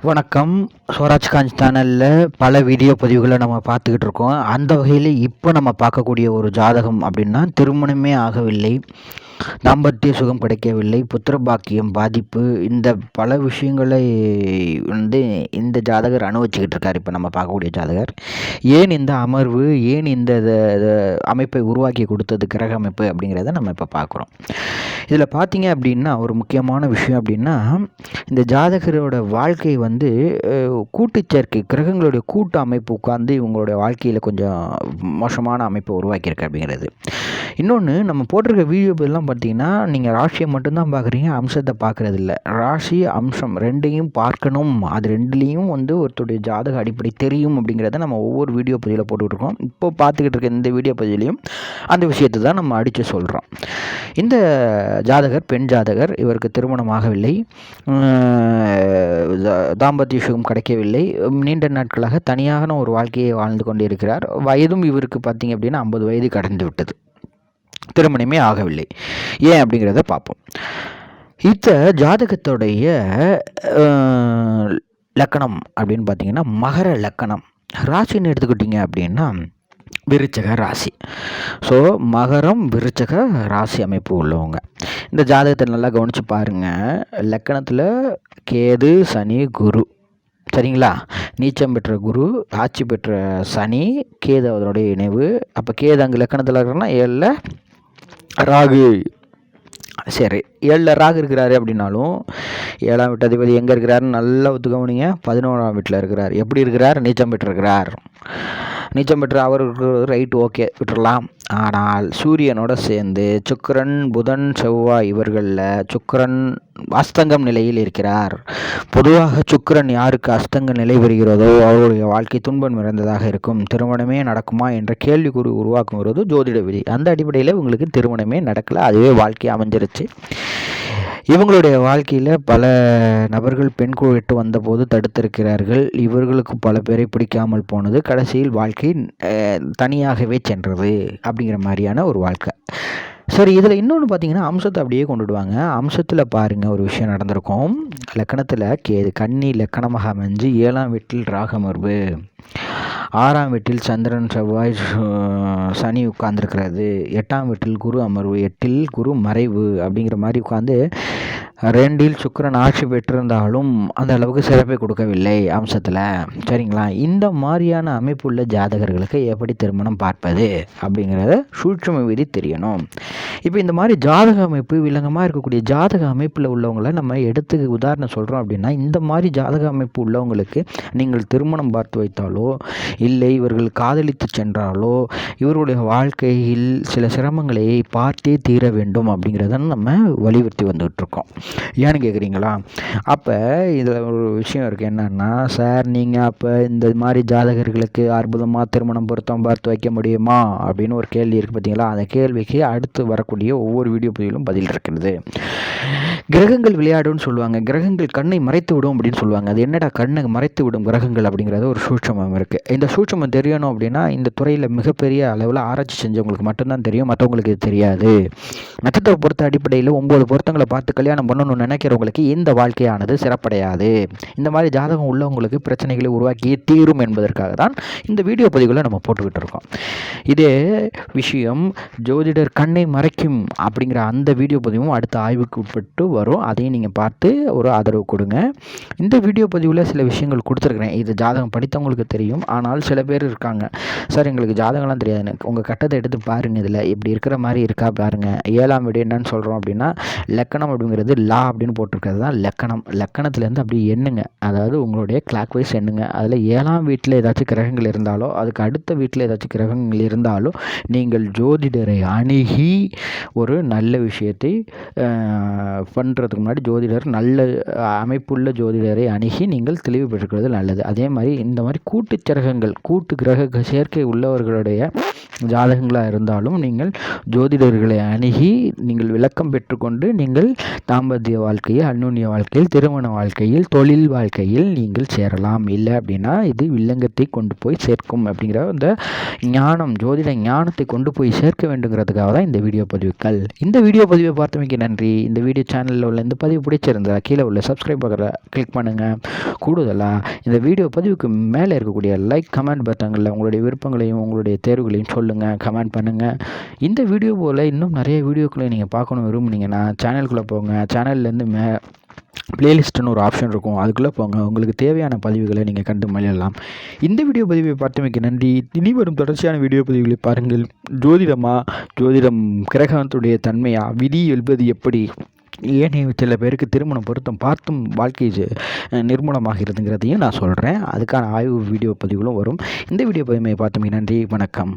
வணக்கம். ஸ்வராஜ்காந்த் சேனலில் பல வீடியோ பதிவுகளை நம்ம பார்த்துக்கிட்டு இருக்கோம். அந்த வகையில் இப்போ நம்ம பார்க்கக்கூடிய ஒரு ஜாதகம் அப்படின்னா, திருமணமே ஆகவில்லை, தாம்பத்திய சுகம் கிடைக்கவில்லை, புத்திர பாக்கியம் பாதிப்பு, இந்த பல விஷயங்களை இந்த ஜாதகர் அனுபவிச்சுக்கிட்டு இருக்கார். இப்போ நம்ம பார்க்கக்கூடிய ஜாதகர் ஏன் இந்த அமர்வு, ஏன் இந்த அமைப்பை உருவாக்கி கொடுத்தது கிரக அமைப்பு அப்படிங்கிறத நம்ம இப்போ பார்க்குறோம். இதில் பார்த்தீங்க அப்படின்னா ஒரு முக்கியமான விஷயம் அப்படின்னா, இந்த ஜாதகரோட வாழ்க்கை கூட்டு சேர்க்கை, கிரகங்களுடைய கூட்டு அமைப்பு உட்கார்ந்து இவங்களுடைய வாழ்க்கையில் கொஞ்சம் மோசமான அமைப்பை உருவாக்கியிருக்கு அப்படிங்கிறது. இன்னொன்று, நம்ம போட்டிருக்க வீடியோலாம் பார்த்தீங்கன்னா, நீங்கள் ராசியை மட்டும்தான் பார்க்குறீங்க, அம்சத்தை பார்க்குறது இல்லை. ராசி அம்சம் ரெண்டையும் பார்க்கணும். அது ரெண்டுலேயும் ஒருத்தருடைய ஜாதக அடிப்படை தெரியும் அப்படிங்கிறத நம்ம ஒவ்வொரு வீடியோ பதிவில் போட்டுக்கிட்டு இப்போ பார்த்துக்கிட்டு இருக்க இந்த வீடியோ பதிலையும் அந்த விஷயத்தை தான் நம்ம அடித்து சொல்கிறோம். இந்த ஜாதகர் பெண் ஜாதகர், இவருக்கு திருமணம் ஆகவில்லை, தாம்பத்திய சுகம் கிடைக்கவில்லை, நீண்ட நாட்களாக தனியாக ஒரு வாழ்க்கையை வாழ்ந்து கொண்டு இருக்கிறார். வயதும் இவருக்கு பார்த்தீங்க அப்படின்னா 50 வயது கடந்து விட்டது. திருமணமே ஆகவில்லை. ஏன் அப்படிங்கிறத பார்ப்போம். இந்த ஜாதகத்துடைய லக்கணம் அப்படின்னு பார்த்தீங்கன்னா மகர லக்கணம். ராசின்னு எடுத்துக்கிட்டிங்க அப்படின்னா விருச்சக ராசி. ஸோ மகரம் விருச்சக ராசி அமைப்பு உள்ளவங்க. இந்த ஜாதகத்தை நல்லா கவனித்து பாருங்கள். லக்கணத்தில் கேது, சனி, குரு, சரிங்களா? நீச்சம் பெற்ற குரு, ஆட்சி பெற்ற சனி, கேது அதனுடைய இணைவு. அப்போ கேது அங்கே லக்கணத்தில் இருக்கிறன்னா 7ல் ராகு. சரி, 7ல் ராகு இருக்கிறாரு அப்படின்னாலும் 7ஆம் வீட்டு அதிபதி எங்கே இருக்கிறாருன்னு நல்லா ஒத்துக்கவனிங்க. 11ஆம் வீட்டில் இருக்கிறார். எப்படி இருக்கிறார்? நீச்சம் பெற்றிருக்கிறார். நீச்சம் பெற்று அவருக்கு ரைட்டு, ஓகே, விட்டுடலாம். ஆனால் சூரியனோட சேர்ந்து சுக்கிரன், புதன், செவ்வாய் இவர்களில் சுக்கிரன் அஸ்தங்கம் நிலையில் இருக்கிறார். பொதுவாக சுக்கிரன் யாருக்கு அஸ்தங்க நிலை பெறுகிறதோ அவருடைய வாழ்க்கை துன்பம் நிறைந்ததாக இருக்கும். திருமணமே நடக்குமா என்ற கேள்விக்குறி உருவாக்குகிறது ஜோதிட விதி. அந்த அடிப்படையில் உங்களுக்கு திருமணமே நடக்கலை, அதுவே வாழ்க்கை அமைஞ்சிருச்சு. இவங்களுடைய வாழ்க்கையில் பல நபர்கள் பெண் கேட்டு வந்தபோது தடுத்திருக்கிறார்கள். இவர்களுக்கு பல பேரை பிடிக்காமல் போனது. கடைசியில் வாழ்க்கை தனியாகவே சென்றது அப்படிங்கிற மாதிரியான ஒரு வாழ்க்கை. சரி, இதில் இன்னொன்று பார்த்தீங்கன்னா அம்சத்தை அப்படியே கொண்டுடுவாங்க. அம்சத்தில் பாருங்கள், ஒரு விஷயம் நடந்திருக்கும். லக்கணத்தில் கேது கன்னி லக்கணமாக அமைஞ்சு 7ஆம் வீட்டில் ராகமர்வு, 6ஆம் வீட்டில் சந்திரன், செவ்வாய், சனி உட்கார்ந்துருக்கிறது, 8ஆம் வீட்டில் குரு அமர்வு, 8ல் குரு மறைவு அப்படிங்கிற மாதிரி உட்காந்து 2ல் சுக்கிரன் ஆட்சி பெற்றிருந்தாலும் அந்த அளவுக்கு சிறப்பை கொடுக்கவில்லை அம்சத்தில், சரிங்களா? இந்த மாதிரியான அமைப்புள்ள ஜாதகர்களுக்கு எப்படி திருமணம் பார்ப்பது அப்படிங்கிறத சூட்சும விதி தெரியணும். இப்போ இந்த மாதிரி ஜாதக அமைப்பு வில்லங்கமாக இருக்கக்கூடிய ஜாதக அமைப்பில் உள்ளவங்களை நம்ம எடுத்து உதாரணம் சொல்கிறோம் அப்படின்னா, இந்த மாதிரி ஜாதக அமைப்பு உள்ளவங்களுக்கு நீங்கள் திருமணம் பார்த்து வைத்தாலோ இல்லை இவர்கள் காதலித்து சென்றாலோ இவருடைய வாழ்க்கையில் சில சிரமங்களை பார்த்தே தீர வேண்டும் அப்படிங்கிறத நம்ம வலியுறுத்தி வந்துகிட்டு இருக்கோம். ஏன்னு கேட்குறீங்களா? அப்போ இதில் ஒரு விஷயம் இருக்குது. என்னன்னா, சார் நீங்கள் அப்போ இந்த மாதிரி ஜாதகர்களுக்கு அற்புதமாக திருமணம் பொருத்தம் பார்த்து வைக்க முடியுமா அப்படின்னு ஒரு கேள்வி இருக்குது பார்த்தீங்களா? அந்த கேள்விக்கு அடுத்து வரக்கூடிய ஒவ்வொரு வீடியோ பதிவிலும் பதில் இருக்கிறது. கிரகங்கள் விளையாடுன்னு சொல்லுவாங்க, கிரகங்கள் கண்ணை மறைத்து விடும் அப்படின்னு சொல்லுவாங்க. அது என்னடா கண்ணை மறைத்து விடும் கிரகங்கள் அப்படிங்கிறது ஒரு சூட்சமம் இருக்குது. இந்த சூட்சமம் தெரியணும் அப்படின்னா இந்த துறையில் மிகப்பெரிய அளவில் ஆராய்ச்சி செஞ்சவங்களுக்கு மட்டும்தான் தெரியும், மற்றவங்களுக்கு இது தெரியாது. நட்சத்திர பொருத்த அடிப்படையில் 9 பொருத்தங்களை பார்த்து கல்யாணம் பண்ணணும்னு நினைக்கிறவங்களுக்கு இந்த வாழ்க்கையானது சிறப்படையாது. இந்த மாதிரி ஜாதகம் உள்ளவங்களுக்கு பிரச்சனைகளை உருவாக்கி தீரும் என்பதற்காக தான் இந்த வீடியோ பதிவுகளை நம்ம போட்டுக்கிட்டு இருக்கோம். இதே விஷயம் ஜோதிடர் கண்ணை மறைக்கும் அப்படிங்கிற அந்த வீடியோ பதிவும் அடுத்த ஆய்வுக்கு உட்பட்டு வரும். அதையும் நீங்கள் பார்த்து ஒரு ஆதரவு கொடுங்க. இந்த வீடியோ பதிவில் சில விஷயங்கள் கொடுத்துருக்குறேன். இது ஜாதகம் படித்தவங்களுக்கு தெரியும். ஆனால் சில பேர் இருக்காங்க, சார் எங்களுக்கு ஜாதகம்லாம் தெரியாது, உங்கள் கட்டத்தை எடுத்து பாருங்கள், இதில் இப்படி இருக்கிற மாதிரி இருக்கா பாருங்கள். 7ஆம் வீடு என்னன்னு சொல்கிறோம் அப்படின்னா லக்கணம் அப்படிங்கிறது லா அப்படின்னு போட்டிருக்கிறது தான் லக்கணம். லக்கணத்துலேருந்து அப்படி எண்ணுங்க, அதாவது உங்களுடைய கிளாக் வைஸ் எண்ணுங்க. அதில் 7ஆம் வீட்டில் ஏதாச்சும் கிரகங்கள் இருந்தாலோ அதுக்கு அடுத்த வீட்டில் ஏதாச்சும் கிரகங்கள் இருந்தாலோ நீங்கள் ஜோதிடரை அணுகி ஒரு நல்ல விஷயத்தை பண்ணுறதுக்கு முன்னாடி ஜோதிடர் நல்ல அமைப்புள்ள ஜோதிடரை அணுகி நீங்கள் தெளிவு பெற்றுக்கிறது நல்லது. அதே மாதிரி இந்த மாதிரி கூட்டு கிரகங்கள் கூட்டு கிரக சேர்க்கை உள்ளவர்களுடைய ஜாதகங்களாக இருந்தாலும் நீங்கள் ஜோதிடர்களை அணுகி நீங்கள் விளக்கம் பெற்றுக்கொண்டு நீங்கள் தாம்பத்திய வாழ்க்கையில், அந்யோன்ய வாழ்க்கையில், திருமண வாழ்க்கையில், தொழில் வாழ்க்கையில் நீங்கள் சேரலாம். இல்லை அப்படின்னா இது வில்லங்கத்தை கொண்டு போய் சேர்க்கும் அப்படிங்கிற அந்த ஞானம், ஜோதிட ஞானத்தை கொண்டு போய் சேர்க்க வேண்டுங்கிறதுக்காக தான் இந்த வீடியோ பதிவுகள். இந்த வீடியோ பதிவை பார்த்தமைக்கு நன்றி. இந்த வீடியோ சேனலில் உள்ள இந்த பதிவு பிடிச்சிருந்தா கீழே உள்ள சப்ஸ்கிரைப் பக்கத்தை கிளிக் பண்ணுங்கள். கூடுதலாக இந்த வீடியோ பதிவுக்கு மேலே இருக்கக்கூடிய லைக், கமெண்ட் பட்டன்களில் உங்களுடைய விருப்பங்களையும் உங்களுடைய தேர்வுகளையும் சொல்லுங்கள், கமெண்ட் பண்ணுங்கள். இந்த வீடியோ போல் இன்னும் நிறைய வீடியோக்களை நீங்கள் பார்க்கணும் விரும்புனீங்கன்னா சேனலுக்குள்ளே போங்க. சேனல்லேருந்து பிளேலிஸ்ட்டுன்னு ஒரு ஆப்ஷன் இருக்கும், அதுக்குள்ளே போங்க. உங்களுக்கு தேவையான பதிவுகளை நீங்கள் கண்டு மகிழலாம். இந்த வீடியோ பதிவை பார்த்தமைக்கு நன்றி. இனி வரும் தொடர்ச்சியான வீடியோ பதிவுகளை பாருங்கள். ஜோதிடம் கிரகத்துடைய தன்மையா, விதி எழுப்பது எப்படி, ஏன் சில பேருக்கு திருமணம் பொருத்தம் பார்த்தும் வாழ்க்கை நிர்மூலமாகிறதுங்கிறதையும் நான் சொல்கிறேன். அதுக்கான ஆய்வு வீடியோ பதிவுகளும் வரும். இந்த வீடியோ பதிவை பார்த்தமைக்கு நன்றி. வணக்கம்.